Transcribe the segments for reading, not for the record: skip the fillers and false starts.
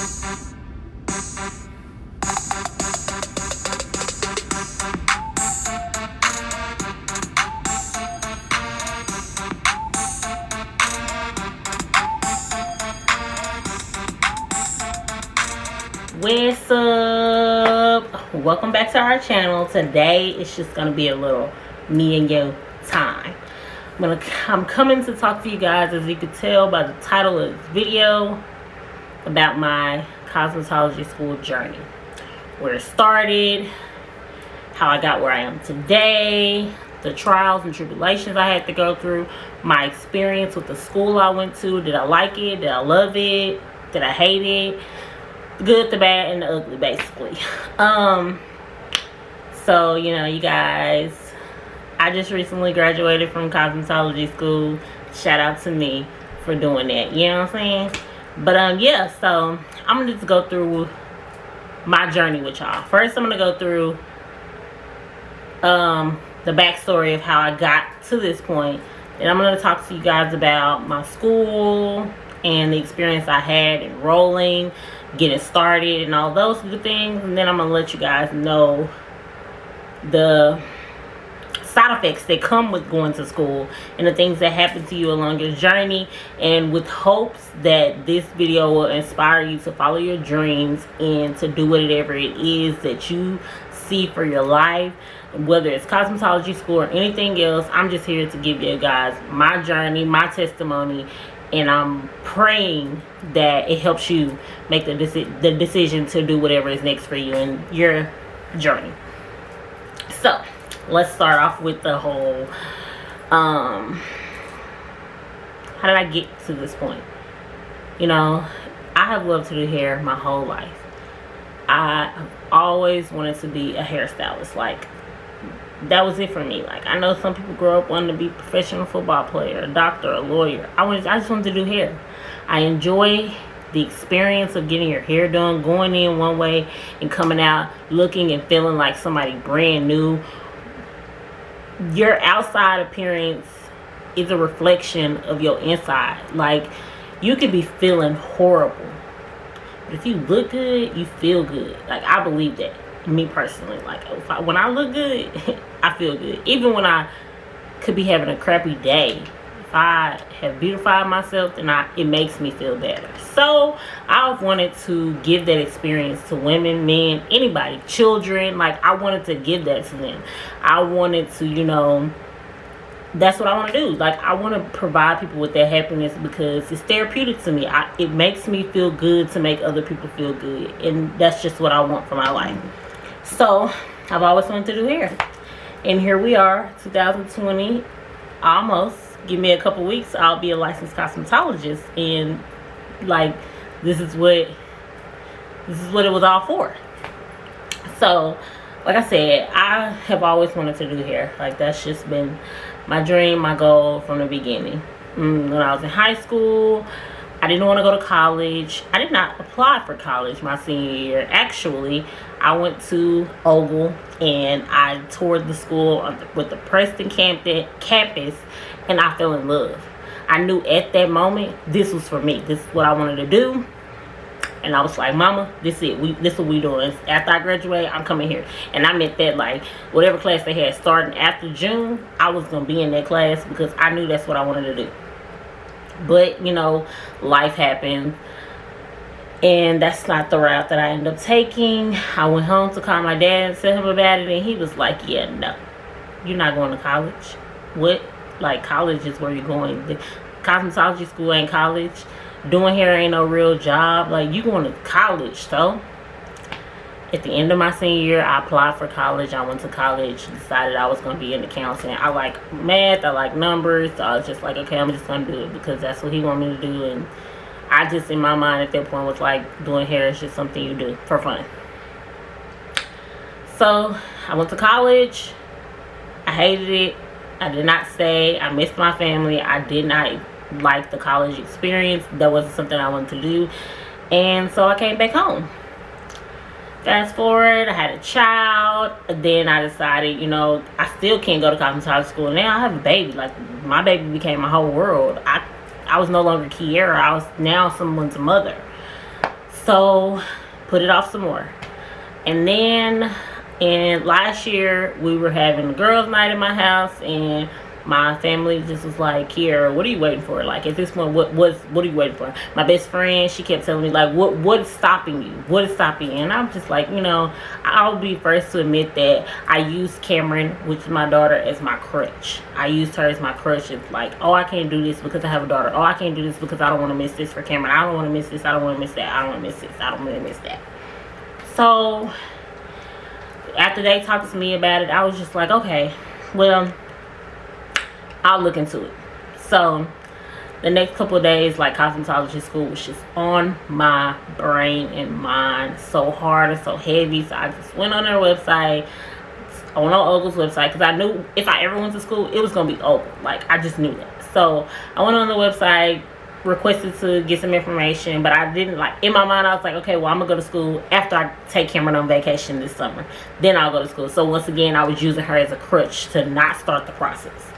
What's up? Welcome back to our channel. Today it's just gonna be a little me and you time. I'm coming to talk to you guys, as you could tell by the title of this video, about my cosmetology school journey, where it started, how I got where I am today, the trials and tribulations I had to go through, my experience with the school I went to. Did I like it? Did I love it? Did I hate it? The good, the bad, and the ugly, basically. So, you know, you guys, I just recently graduated from cosmetology school. Shout out to me for doing that, you know what I'm saying? But yeah, so I'm gonna just go through my journey with y'all. First, I'm gonna go through the backstory of how I got to this point, and I'm gonna talk to you guys about my school and the experience I had enrolling, getting started, and all those good things. And then I'm gonna let you guys know the side effects that come with going to school and the things that happen to you along your journey, and with hopes that this video will inspire you to follow your dreams and to do whatever it is that you see for your life, whether it's cosmetology school or anything else. I'm just here to give you guys my journey, my testimony, and I'm praying that it helps you make the decision to do whatever is next for you in your journey. So let's start off with the whole how did I get to this point? You know, I have loved to do hair my whole life. I have always wanted to be a hairstylist. Like, that was it for me. Like, I know some people grow up wanting to be a professional football player, a doctor, a lawyer. I just wanted to do hair. I enjoy the experience of getting your hair done, going in one way and coming out looking and feeling like somebody brand new. Your outside appearance is a reflection of your inside. Like, you could be feeling horrible, but if you look good, you feel good. Like, I believe that. Me personally, like, when I look good, I feel good. Even when I could be having a crappy day, if I have beautified myself, then it makes me feel better. So I've wanted to give that experience to women, men, anybody, children. Like, I wanted to give that to them. I wanted to, you know, that's what I want to do. Like, I want to provide people with that happiness because it's therapeutic to me. It makes me feel good to make other people feel good, and that's just what I want for my life. So I've always wanted to do hair, and here we are, 2020, almost. Give me a couple weeks, I'll be a licensed cosmetologist, and like, this is what it was all for. So like I said, I have always wanted to do hair. Like, that's just been my dream, my goal from the beginning. When I was in high school, I didn't want to go to college. I did not apply for college my senior year. Actually, I went to Ogle and I toured the school with the Preston campus, and I fell in love. I knew at that moment this was for me. This is what I wanted to do. And I was like, Mama, this is it. This is what we doing. After I graduate, I'm coming here. And I meant that, like, whatever class they had starting after June, I was going to be in that class because I knew that's what I wanted to do. But, you know, life happened, and that's not the route that I ended up taking. I went home to call my dad and tell him about it, and he was like, yeah, no, you're not going to college. What? Like, college is where you're going. The cosmetology school ain't college. Doing hair ain't no real job. Like, you going to college. So at the end of my senior year, I applied for college. I went to college, decided I was going to be in accounting. I like math, I like numbers, so I was just like, okay, I'm just going to do it because that's what he wanted me to do. And I just, in my mind at that point, was like, doing hair is just something you do for fun. So I went to college. I hated it. I did not stay. I missed my family. I did not like the college experience. That wasn't something I wanted to do. And so I came back home. Fast forward, I had a child. Then I decided, you know, I still can't go to cosmetology school. Now I have a baby. Like, my baby became my whole world. I was no longer Kiera. I was now someone's mother. So put it off some more. And then last year we were having a girls' night in my house, and my family just was like, Kiera, what are you waiting for? Like, at this point, what are you waiting for? My best friend, she kept telling me, like, what is stopping you? What is stopping you? And I'm just like, you know, I'll be first to admit that I used Cameron, which is my daughter, as my crutch. I used her as my crutch. It's like, oh, I can't do this because I have a daughter. Oh, I can't do this because I don't want to miss this for Cameron. I don't want to miss this. I don't want to miss that. I don't want to miss this. I don't want to miss that. So after they talked to me about it, I was just like, okay, well, I'll look into it. So the next couple of days, like, cosmetology school was just on my brain and mind so hard and so heavy. So I just went on their website, on Ogle's website, because I knew if I ever went to school, it was going to be Ogle. Like, I just knew that. So I went on the website, requested to get some information, but I didn't, like, in my mind I was like, okay, well, I'm gonna go to school after I take Cameron on vacation this summer, then I'll go to school. So once again, I was using her as a crutch to not start the process.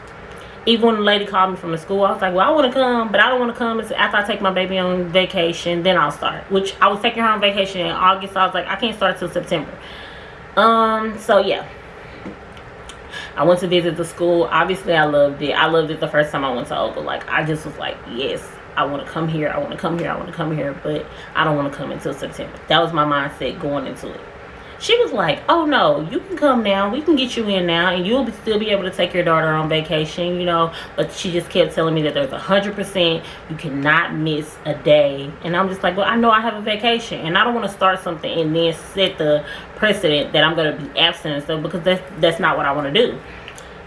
Even when the lady called me from the school, I was like, well, I want to come, but I don't want to come after I take my baby on vacation, then I'll start. Which, I was taking her on vacation in August, so I was like, I can't start till September. So yeah, I went to visit the school. Obviously, I loved it. I loved it the first time I went to Ogle. Like, I just was like, yes, I want to come here. I want to come here. I want to come here, but I don't want to come until September. That was my mindset going into it. She was like, oh no, you can come now, we can get you in now, and you'll still be able to take your daughter on vacation, you know. But she just kept telling me that there's 100%, you cannot miss a day. And I'm just like, well, I know I have a vacation, and I don't want to start something and then set the precedent that I'm going to be absent and stuff, because that's not what I want to do.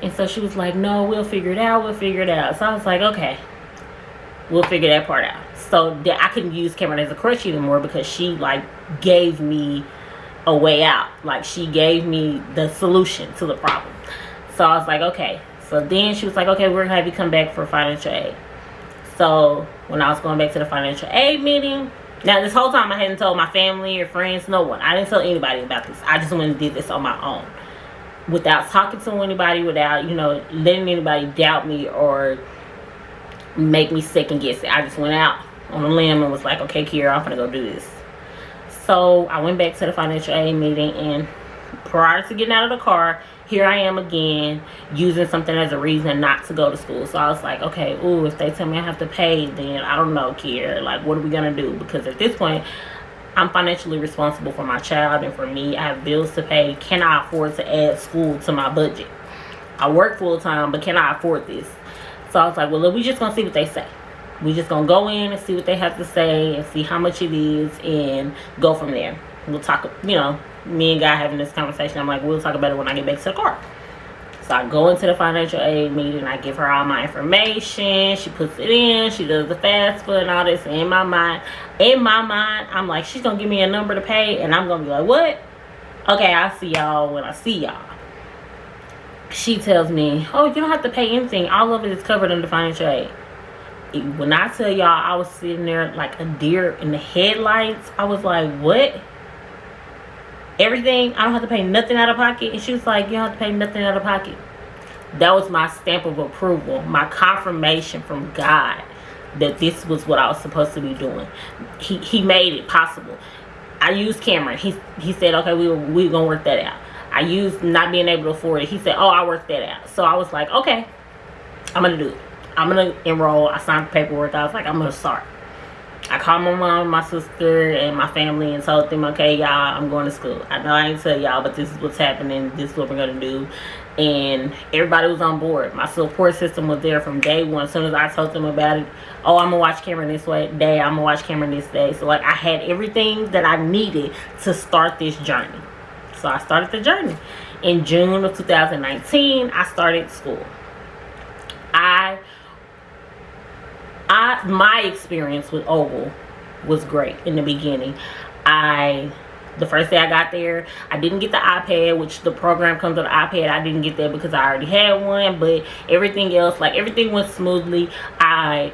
And so she was like, no, we'll figure it out, we'll figure it out. So I was like, okay, we'll figure that part out. So that I couldn't use Cameron as a crutch anymore, because she, like, gave me a way out. Like, she gave me the solution to the problem. So I was like, okay. So then she was like, okay, we're gonna have you come back for financial aid. So when I was going back to the financial aid meeting, now this whole time I hadn't told my family or friends, no one. I didn't tell anybody about this. I just went and did this on my own, without talking to anybody, without, you know, letting anybody doubt me or make me second guess it. I just went out on a limb and was like, okay, Kiera, I'm gonna go do this. So I went back to the financial aid meeting, and prior to getting out of the car, here I am again, using something as a reason not to go to school. So I was like, okay, ooh, if they tell me I have to pay, then I don't know, Kiera, like, what are we gonna do? Because at this point, I'm financially responsible for my child and for me. I have bills to pay. Can I afford to add school to my budget? I work full time, but can I afford this? So I was like, well, look, we just gonna see what they say. We just gonna go in and see what they have to say and see how much it is and go from there. We'll talk, you know, me and Guy having this conversation. I'm like, we'll talk about it when I get back to the car. So I go into the financial aid meeting. I give her all my information. She puts it in. She does the FAFSA and all this. And in my mind, I'm like, she's gonna give me a number to pay, and I'm gonna be like, what? Okay, I'll see y'all when I see y'all. She tells me, oh, you don't have to pay anything. All of it is covered under financial aid. When I tell y'all, I was sitting there like a deer in the headlights. I was like, what? Everything? I don't have to pay nothing out of pocket? And she was like, you don't have to pay nothing out of pocket. That was my stamp of approval, my confirmation from God that this was what I was supposed to be doing. He made it possible. I used Cameron. He said, okay, we're gonna work that out. I used not being able to afford it. He said, oh, I'll work that out. So I was like, okay, I'm gonna do it. I'm gonna enroll. I signed the paperwork. I was like, I'm gonna start. I called my mom, my sister, and my family and told them, okay, y'all, I'm going to school. I know I ain't tell y'all, but this is what's happening. This is what we're gonna do. And everybody was on board. My support system was there from day one. As soon as I told them about it, oh, I'm gonna watch Cameron this day, I'm gonna watch Cameron this day. So, like, I had everything that I needed to start this journey. So I started the journey. In June of 2019, I started school. My experience with Ogle was great in the beginning. The first day I got there, I didn't get the iPad, which the program comes with an iPad. I didn't get that because I already had one, but everything else, like, everything went smoothly. I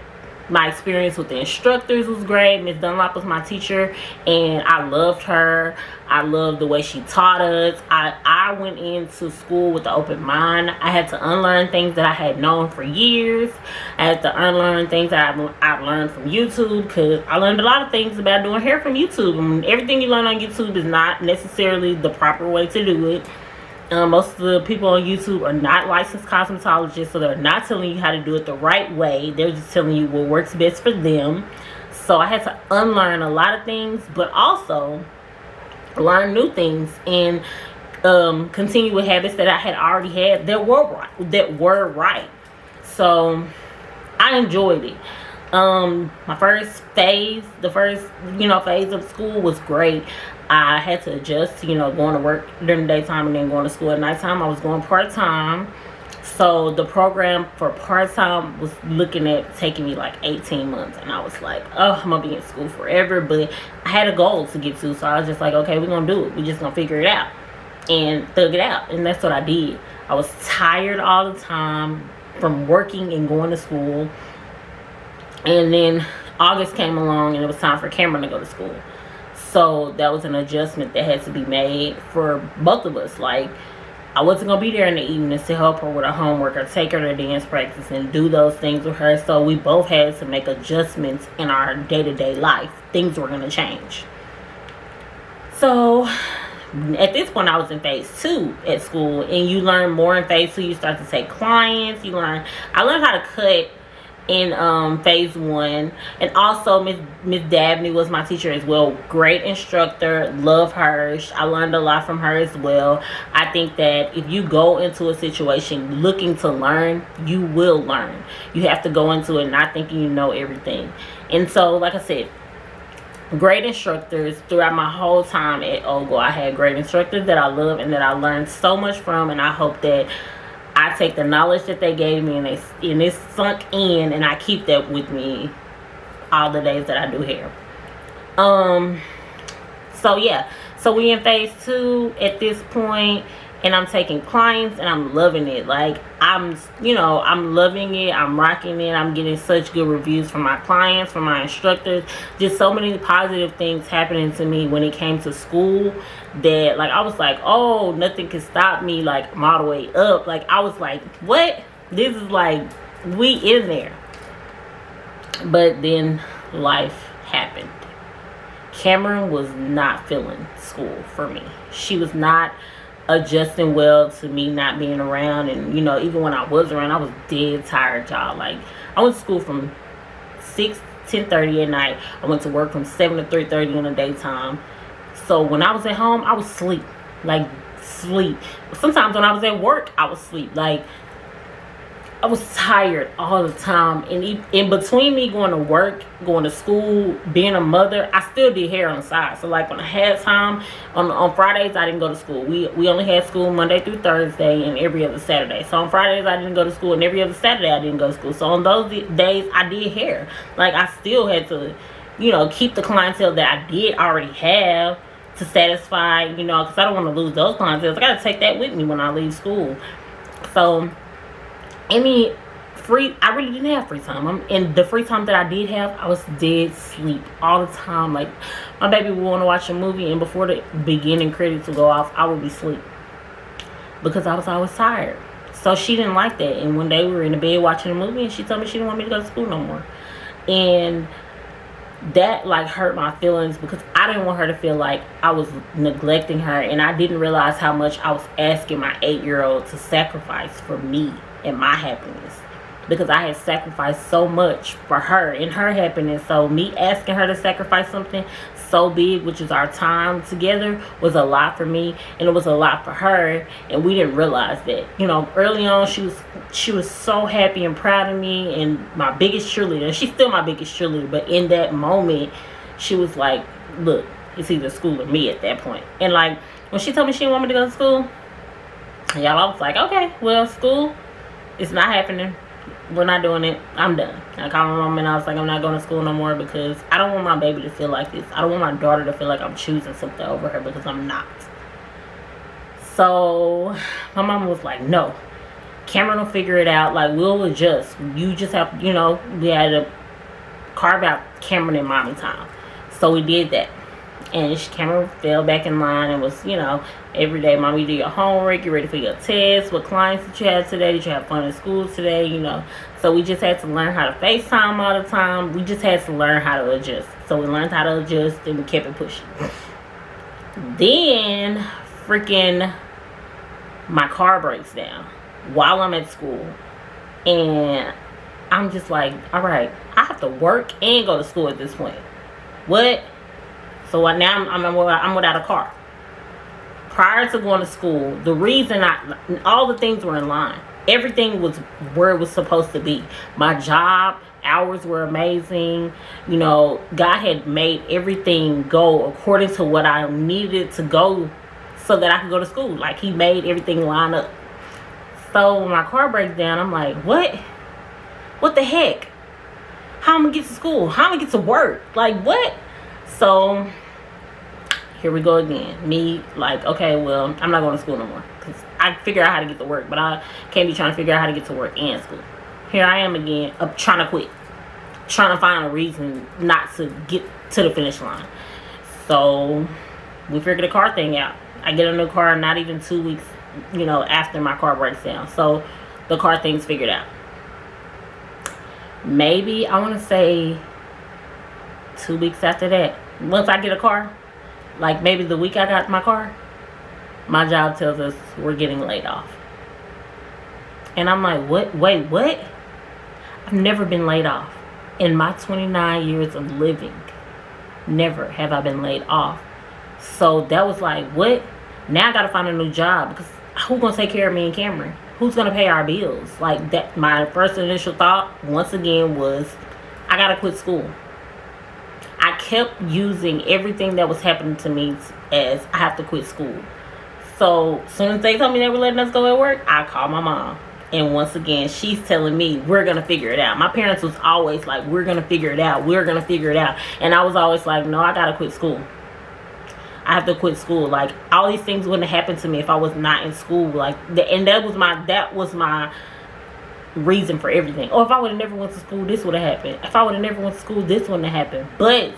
My experience with the instructors was great. Miss Dunlop was my teacher, and I loved her. I loved the way she taught us. I went into school with an open mind. I had to unlearn things that I had known for years. I had to unlearn things that I've learned from YouTube, because I learned a lot of things about doing hair from YouTube. I mean, everything you learn on YouTube is not necessarily the proper way to do it. Most of the people on YouTube are not licensed cosmetologists, so they're not telling you how to do it the right way. They're just telling you what works best for them. So I had to unlearn a lot of things, but also learn new things, and continue with habits that I had already had that were right. So I enjoyed it. My first phase, phase of school was great. I had to adjust to, going to work during the daytime and then going to school at nighttime. I was going part-time. So the program for part-time was looking at taking me like 18 months. And I was like, oh, I'm going to be in school forever. But I had a goal to get to. So I was just like, okay, we're going to do it. We're just going to figure it out and thug it out. And that's what I did. I was tired all the time from working and going to school. And then August came along and it was time for Cameron to go to school. So that was an adjustment that had to be made for both of us. Like, I wasn't going to be there in the evenings to help her with her homework or take her to dance practice and do those things with her. So we both had to make adjustments in our day-to-day life. Things were going to change. So at this point, I was in phase 2 at school. And you learn more in phase 2. You start to take clients. I learned how to cut in phase 1, and also Miss Dabney was my teacher as well. Great instructor, love her. I learned a lot from her as well. I think that if you go into a situation looking to learn, you will learn. You have to go into it not thinking you know everything. And so, like I said, great instructors throughout my whole time at Ogle. I had great instructors that I love and that I learned so much from, and I hope that I take the knowledge that they gave me and it's sunk in, and I keep that with me all the days that I do hair. So yeah, so we in phase 2 at this point, and I'm taking clients and I'm loving it. Like, I'm loving it. I'm rocking it. I'm getting such good reviews from my clients, from my instructors. Just so many positive things happening to me when it came to school, that like I was like, oh, nothing can stop me. Like, I'm all the way up. Like, I was like, what? This is like, we in there. But then life happened. Cameron was not feeling school for me. She was not adjusting well to me not being around. And even when I was around, I was dead tired, y'all. Like, I went to school from 10:30 at night. I went to work from 7 to 3:30 in the daytime. So when I was at home, I was asleep. Like, sleep. Sometimes when I was at work, I was asleep. Like, I was tired all the time. And in between me going to work, going to school, being a mother, I still did hair on the side. So like when I had time, on Fridays I didn't go to school. We only had school Monday through Thursday and every other Saturday. So on Fridays I didn't go to school, and every other Saturday I didn't go to school. So on those days I did hair. Like, I still had to, keep the clientele that I did already have to satisfy, because I don't want to lose those clientele. I got to take that with me when I leave school. So I really didn't have free time. And the free time that I did have, I was dead sleep all the time. Like, my baby would want to watch a movie, and before the beginning credits would go off, I would be asleep because I was always tired. So she didn't like that. And one day we were in the bed watching a movie, and she told me she didn't want me to go to school no more. And that like hurt my feelings, because I didn't want her to feel like I was neglecting her, and I didn't realize how much I was asking my 8-year-old to sacrifice for me and my happiness, because I had sacrificed so much for her and her happiness. So me asking her to sacrifice something so big, which is our time together, was a lot for me, and it was a lot for her, and we didn't realize that. Early on she was so happy and proud of me, and my biggest cheerleader. She's still my biggest cheerleader, but in that moment she was like, look, it's either school or me at that point. And like, when she told me she didn't want me to go to school, y'all, I was like, okay, well, school, it's not happening. We're not doing it. I'm done. I called my mom and I was like, I'm not going to school no more, because I don't want my baby to feel like this. I don't want my daughter to feel like I'm choosing something over her, because I'm not. So my mom was like, no, Cameron will figure it out. Like, we'll adjust. You just have, we had to carve out Cameron and mommy time. So we did that. And Cameron fell back in line and was, every day, mommy, do your homework, get ready for your test, what clients that you had today, did you have fun in school today, So we just had to learn how to FaceTime all the time. We just had to learn how to adjust. So we learned how to adjust and we kept it pushing. Then, freaking, my car breaks down while I'm at school. And I'm just like, all right, I have to work and go to school at this point. What? So now I'm without a car. Prior to going to school, the reason all the things were in line. Everything was where it was supposed to be. My job, hours were amazing. God had made everything go according to what I needed to go so that I could go to school. Like, he made everything line up. So when my car breaks down, I'm like, what? What the heck? How am I going to get to school? How am I going to get to work? Like, what? So here we go again. Me, like, okay, well, I'm not going to school no more. Because I figure out how to get to work. But I can't be trying to figure out how to get to work and school. Here I am again, trying to quit. Trying to find a reason not to get to the finish line. So we figured the car thing out. I get a new car not even 2 weeks, after my car breaks down. So the car thing's figured out. Maybe, I want to say 2 weeks after that, once I get a car, like maybe the week I got my car, my job tells us we're getting laid off. And I'm like, what? Wait, what? I've never been laid off. In my 29 years of living, never have I been laid off. So that was like, what? Now I got to find a new job, because who's going to take care of me and Cameron? Who's going to pay our bills? Like, that. My first initial thought, once again, was I got to quit school. I kept using everything that was happening to me as I have to quit school. So as soon as they told me they were letting us go at work, I called my mom. And once again, she's telling me, we're going to figure it out. My parents was always like, we're going to figure it out. We're going to figure it out. And I was always like, no, I got to quit school. I have to quit school. Like, all these things wouldn't have happened to me if I was not in school. Like, and that was my reason for everything. Or if I would have never went to school, this would have happened. If I would have never went to school, this wouldn't have happened. But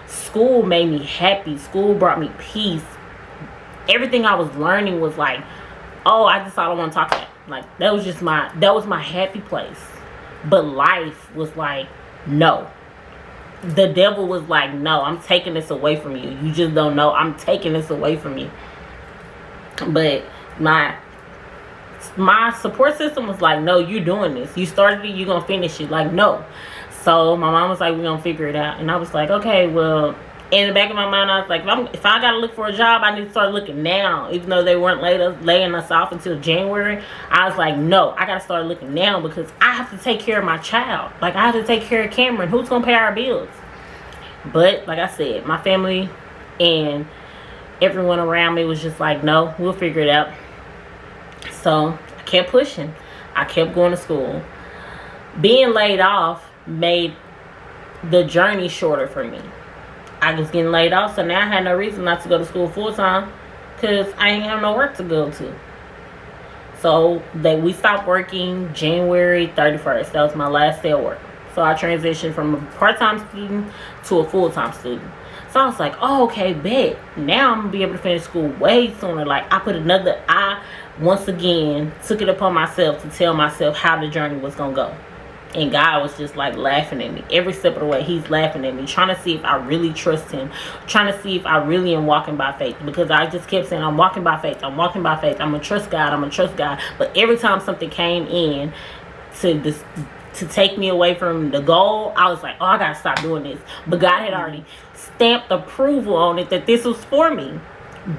school made me happy. School brought me peace. Everything I was learning was like, oh, I just thought I want to talk about. Like, that was my happy place. But life was like, no. The devil was like, no, I'm taking this away from you. You just don't know. I'm taking this away from you. But my support system was like, no, you're doing this. You started it, you're going to finish it. Like, no. So my mom was like, we're going to figure it out. And I was like, okay, well, in the back of my mind, I was like, if I got to look for a job, I need to start looking now. Even though they weren't laying us off until January, I was like, no, I got to start looking now, because I have to take care of my child. Like, I have to take care of Cameron. Who's going to pay our bills? But like I said, my family and everyone around me was just like, no, we'll figure it out. So I kept pushing. I kept going to school. Being laid off made the journey shorter for me. I was getting laid off, so now I had no reason not to go to school full time, because I ain't have no work to go to. So we stopped working January 31st. That was my last day of work. So I transitioned from a part-time student to a full-time student. So I was like, oh, okay, bet. Now I'm going to be able to finish school way sooner. Like, I once again took it upon myself to tell myself how the journey was going to go. And God was just like laughing at me. Every step of the way, he's laughing at me, trying to see if I really trust him, trying to see if I really am walking by faith. Because I just kept saying, I'm walking by faith. I'm walking by faith. I'm going to trust God. I'm going to trust God. But every time something came in to take me away from the goal, I was like, oh, I got to stop doing this. But God had already stamped approval on it that this was for me.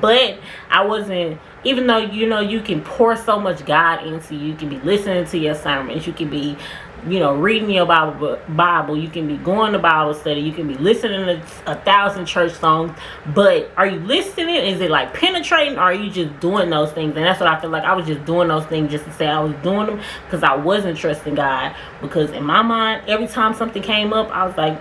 But I wasn't, even though, you can pour so much God into you. You can be listening to your sermons. You can be, reading your Bible. You can be going to Bible study. You can be listening to 1,000 church songs. But are you listening? Is it like penetrating? Or are you just doing those things? And that's what I feel like. I was just doing those things just to say I was doing them, because I wasn't trusting God. Because in my mind, every time something came up, I was like,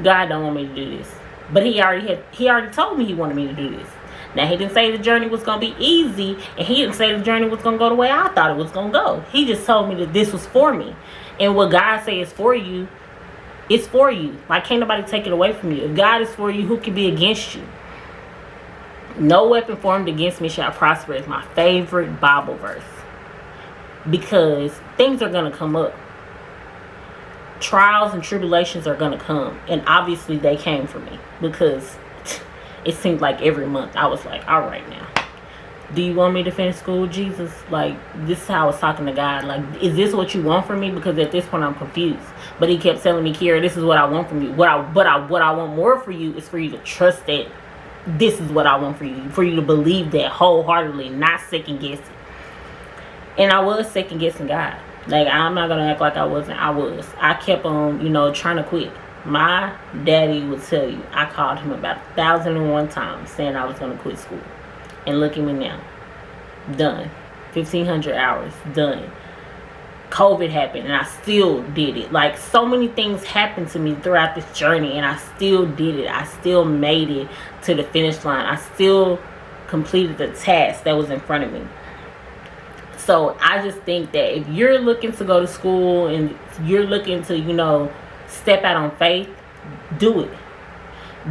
God don't want me to do this. But he already told me he wanted me to do this. Now, he didn't say the journey was going to be easy, and he didn't say the journey was going to go the way I thought it was going to go. He just told me that this was for me. And what God says is for you It's for you. Like, can't nobody take it away from you. If God is for you, who can be against you? No weapon formed against me shall prosper is my favorite Bible verse. Because things are going to come up. Trials and tribulations are going to come. And obviously they came for me. Because it seemed like every month I was like, all right now. Do you want me to finish school, Jesus? Like, this is how I was talking to God. Like, is this what you want from me? Because at this point I'm confused. But he kept telling me, Kira, this is what I want from you. What I want more for you is for you to trust that this is what I want for you. For you to believe that wholeheartedly, not second guess it. And I was second guessing God. Like, I'm not going to act like I wasn't. I was. I kept on, trying to quit. My daddy would tell you, I called him about 1,001 times saying I was going to quit school. And look at me now. Done. 1,500 hours. Done. COVID happened and I still did it. Like, so many things happened to me throughout this journey and I still did it. I still made it to the finish line. I still completed the task that was in front of me. So I just think that if you're looking to go to school and you're looking to, step out on faith, do it.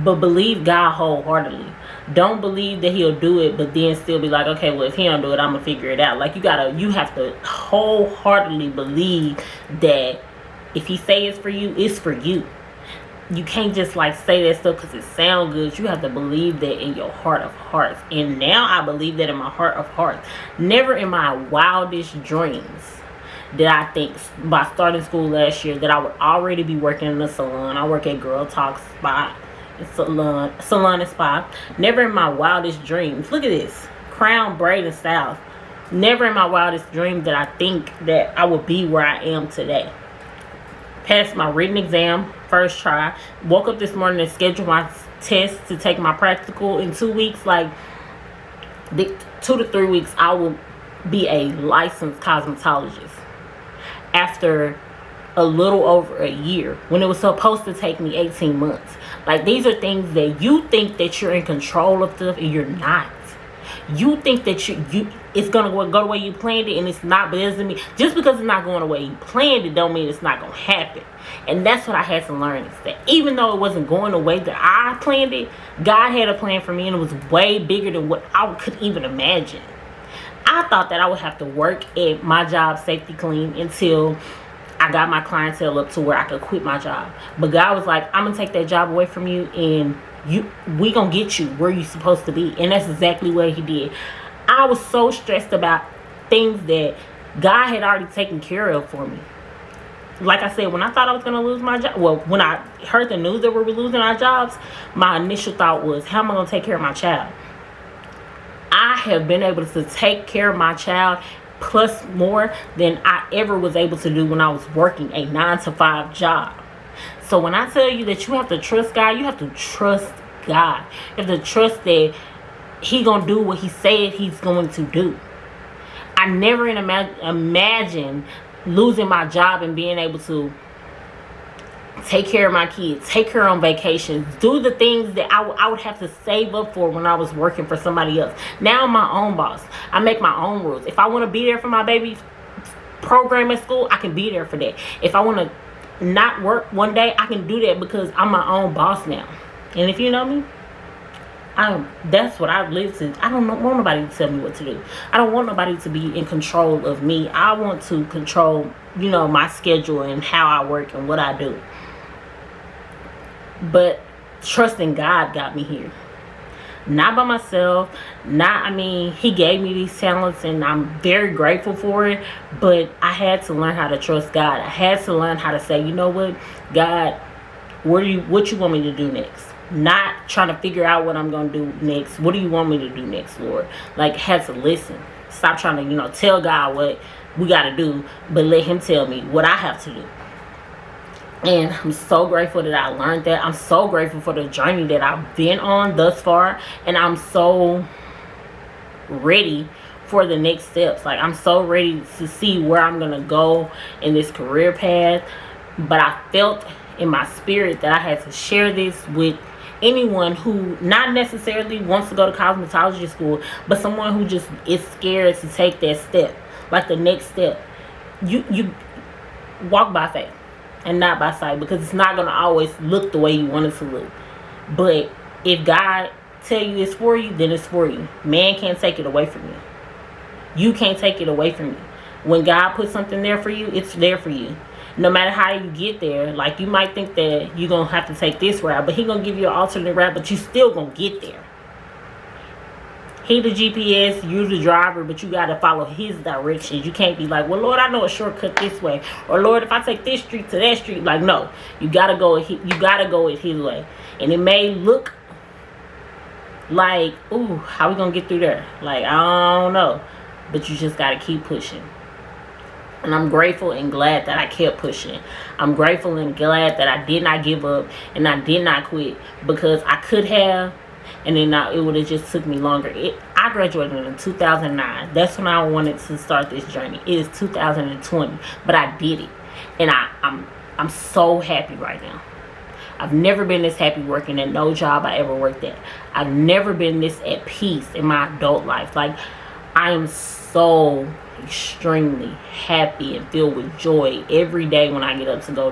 But believe God wholeheartedly. Don't believe that he'll do it, but then still be like, okay, well, if he don't do it, I'm gonna figure it out. Like, you have to wholeheartedly believe that if he say it's for you, it's for you. You can't just like say that stuff because it sounds good. You have to believe that in your heart of hearts. And now I believe that in my heart of hearts. Never in my wildest dreams did I think by starting school last year that I would already be working in a salon. I work at Girl Talk Spot. Salon and spa. Never in my wildest dreams. Look at this. Crown, braid, and styles. Never in my wildest dreams did I think that I would be where I am today. Passed my written exam first try. Woke up this morning and scheduled my test to take my practical in 2 weeks. Like, 2 to 3 weeks, I will be a licensed cosmetologist. After a little over a year, when it was supposed to take me 18 months. Like, these are things that you think that you're in control of stuff and you're not. You think that it's gonna go the way you planned it, and it's not. But it doesn't mean just because it's not going the way you planned it don't mean it's not gonna happen. And that's what I had to learn, is that even though it wasn't going the way that I planned it, God had a plan for me, and it was way bigger than what I could even imagine. I thought that I would have to work at my job safety clean until I got my clientele up to where I could quit my job. But God was like, I'm gonna take that job away from you, and we gonna get you where you're supposed to be. And that's exactly what he did. I was so stressed about things that God had already taken care of for me. Like I said, when I thought I was gonna lose my job, well, when I heard the news that we were losing our jobs, my initial thought was, how am I gonna take care of my child? I have been able to take care of my child plus more than I ever was able to do when I was working a 9-to-5 job. So when I tell you that you have to trust God, you have to trust God. You have to trust that he gonna do what he said he's going to do. I never imagined losing my job and being able to take care of my kids, take her on vacations, do the things that I would have to save up for when I was working for somebody else. Now I'm my own boss. I make my own rules. If I want to be there for my baby's program at school, I can be there for that. If I want to not work one day, I can do that because I'm my own boss now. And if you know me, that's what I live to. I don't want nobody to tell me what to do. I don't want nobody to be in control of me. I want to control, my schedule and how I work and what I do. But trusting God got me here. Not by myself. He gave me these talents and I'm very grateful for it. But I had to learn how to trust God. I had to learn how to say, you know what, God, what you want me to do next? Not trying to figure out what I'm going to do next. What do you want me to do next, Lord? Like, had to listen. Stop trying to, tell God what we got to do, but let him tell me what I have to do. And I'm so grateful that I learned that. I'm so grateful for the journey that I've been on thus far. And I'm so ready for the next steps. Like, I'm so ready to see where I'm going to go in this career path. But I felt in my spirit that I had to share this with anyone who not necessarily wants to go to cosmetology school, but someone who just is scared to take that step. Like, the next step. You walk by faith. and not by sight, because it's not going to always look the way you want it to look. But if God tell you it's for you, then it's for you. Man can't take it away from you. You can't take it away from you. When God puts something there for you, it's there for you. No matter how you get there, like you might think that you're going to have to take this route, but He going to give you an alternate route, but you still going to get there. He the GPS, you the driver, but you got to follow His directions. You can't be like, well, Lord, I know a shortcut this way. Or, Lord, if I take this street to that street, like, no. You got to go it His way. And it may look like, ooh, how we going to get through there? Like, I don't know. But you just got to keep pushing. And I'm grateful and glad that I kept pushing. I'm grateful and glad that I did not give up and I did not quit, because I could have, and then it would have just took me longer. I graduated in 2009. That's when I wanted to start this journey. It is 2020, but I did it, and I'm so happy right now. I've never been this happy working at no job I ever worked at. I've never been this at peace in my adult life. Like, I am so extremely happy and filled with joy every day when I get up to go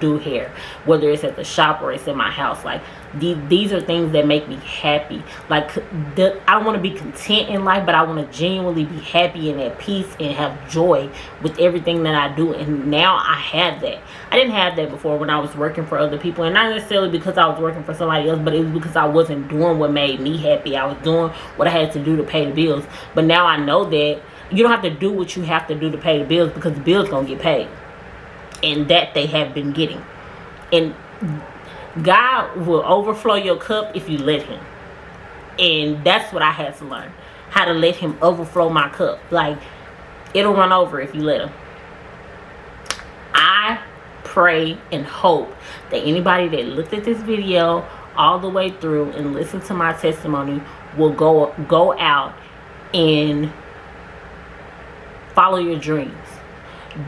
do hair, whether it's at the shop or it's in my house. Like, these are things that make me happy. Like, I don't want to be content in life, but I want to genuinely be happy and at peace and have joy with everything that I do. And now I have that. I didn't have that before when I was working for other people, and not necessarily because I was working for somebody else, but it was because I wasn't doing what made me happy. I was doing what I had to do to pay the bills. But now I know that you don't have to do what you have to do to pay the bills, because the bills gonna get paid, and that they have been getting. And God will overflow your cup if you let Him. And that's what I had to learn, how to let Him overflow my cup. Like, it'll run over if you let Him. I pray and hope that anybody that looked at this video all the way through and listened to my testimony will go out and follow your dreams.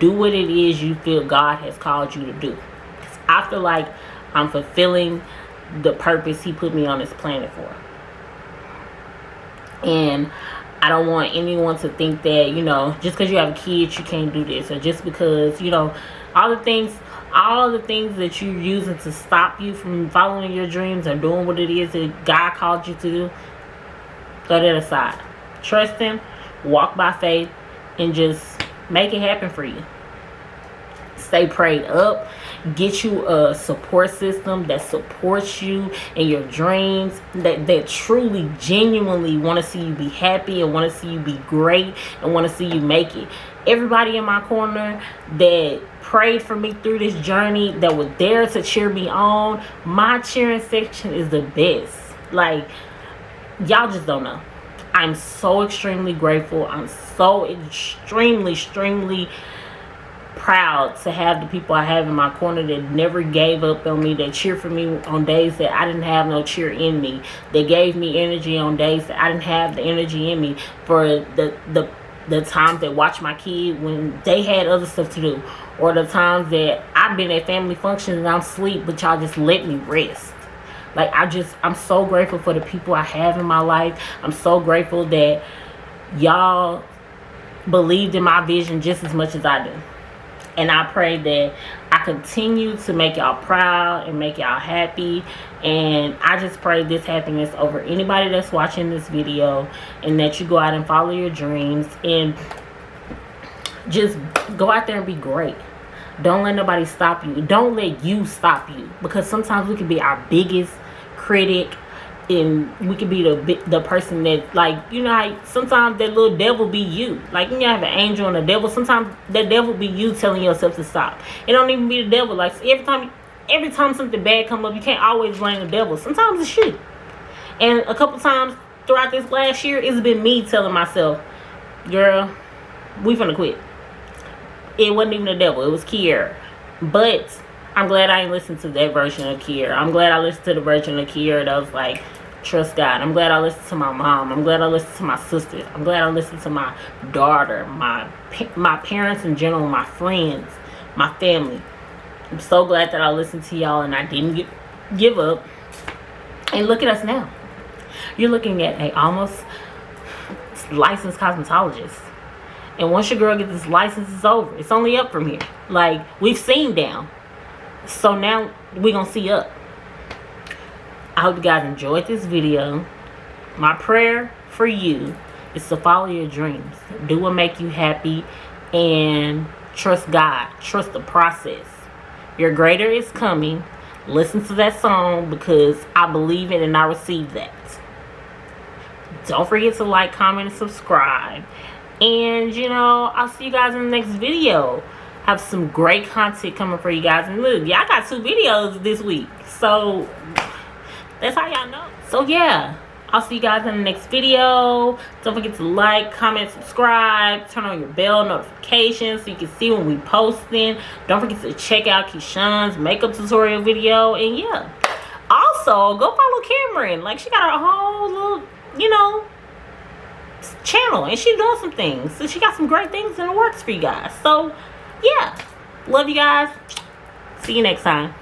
Do what it is you feel God has called you to do. 'Cause I feel like I'm fulfilling the purpose He put me on this planet for. And I don't want anyone to think that, just because you have kids, you can't do this. Or just because, all the things that you're using to stop you from following your dreams or doing what it is that God called you to do, throw that aside. Trust Him, walk by faith, and just make it happen for you. Stay prayed up. Get you a support system that supports you in your dreams, that truly, genuinely want to see you be happy and want to see you be great and want to see you make it. Everybody in my corner that prayed for me through this journey, that was there to cheer me on, my cheering section is the best. Like, y'all just don't know. I'm so extremely grateful. I'm so extremely proud to have the people I have in my corner that never gave up on me, that cheer for me on days that I didn't have no cheer in me, that gave me energy on days that I didn't have the energy in me, for the times that watched my kid when they had other stuff to do, or the times that I've been at family functions and I'm asleep, but y'all just let me rest. Like, I'm so grateful for the people I have in my life. I'm so grateful that y'all believed in my vision just as much as I do. And I pray that I continue to make y'all proud and make y'all happy. And I just pray this happiness over anybody that's watching this video, and that you go out and follow your dreams and just go out there and be great. Don't let nobody stop you. Don't let you stop you, because sometimes we can be our biggest critic, and we can be the person that, like, how sometimes that little devil be you. Like, you have an angel and a devil. Sometimes that devil be you telling yourself to stop. It don't even be the devil. Like, every time something bad come up, you can't always blame the devil. Sometimes it's you. And a couple times throughout this last year, it's been me telling myself, girl, we finna quit. It wasn't even the devil. It was Kiera. But I'm glad I ain't listened to that version of Kiera. I'm glad I listened to the version of Kiera that was like, trust God. I'm glad I listened to my mom. I'm glad I listened to my sisters. I'm glad I listened to my daughter, my parents in general, my friends, my family. I'm so glad that I listened to y'all and I didn't give up. And look at us now. You're looking at a almost licensed cosmetologist. And once your girl gets this license, it's over. It's only up from here. Like, we've seen down. So now we're gonna see up. I hope you guys enjoyed this video. My prayer for you is to follow your dreams. Do what make you happy, and trust God. Trust the process. Your greater is coming. Listen to that song, because I believe it and I receive that. Don't forget to like, comment, and subscribe. And, you know, I'll see you guys in the next video. Have some great content coming for you guys. And look, y'all got 2 videos this week. So, that's how y'all know. So, yeah. I'll see you guys in the next video. Don't forget to like, comment, subscribe. Turn on your bell notifications so you can see when we posting. Don't forget to check out Keyshawn's makeup tutorial video. And, yeah. Also, go follow Cameron. Like, she got her whole little, you know, channel, and she's doing some things. So she got some great things in the works for you guys. So yeah, love you guys. See you next time.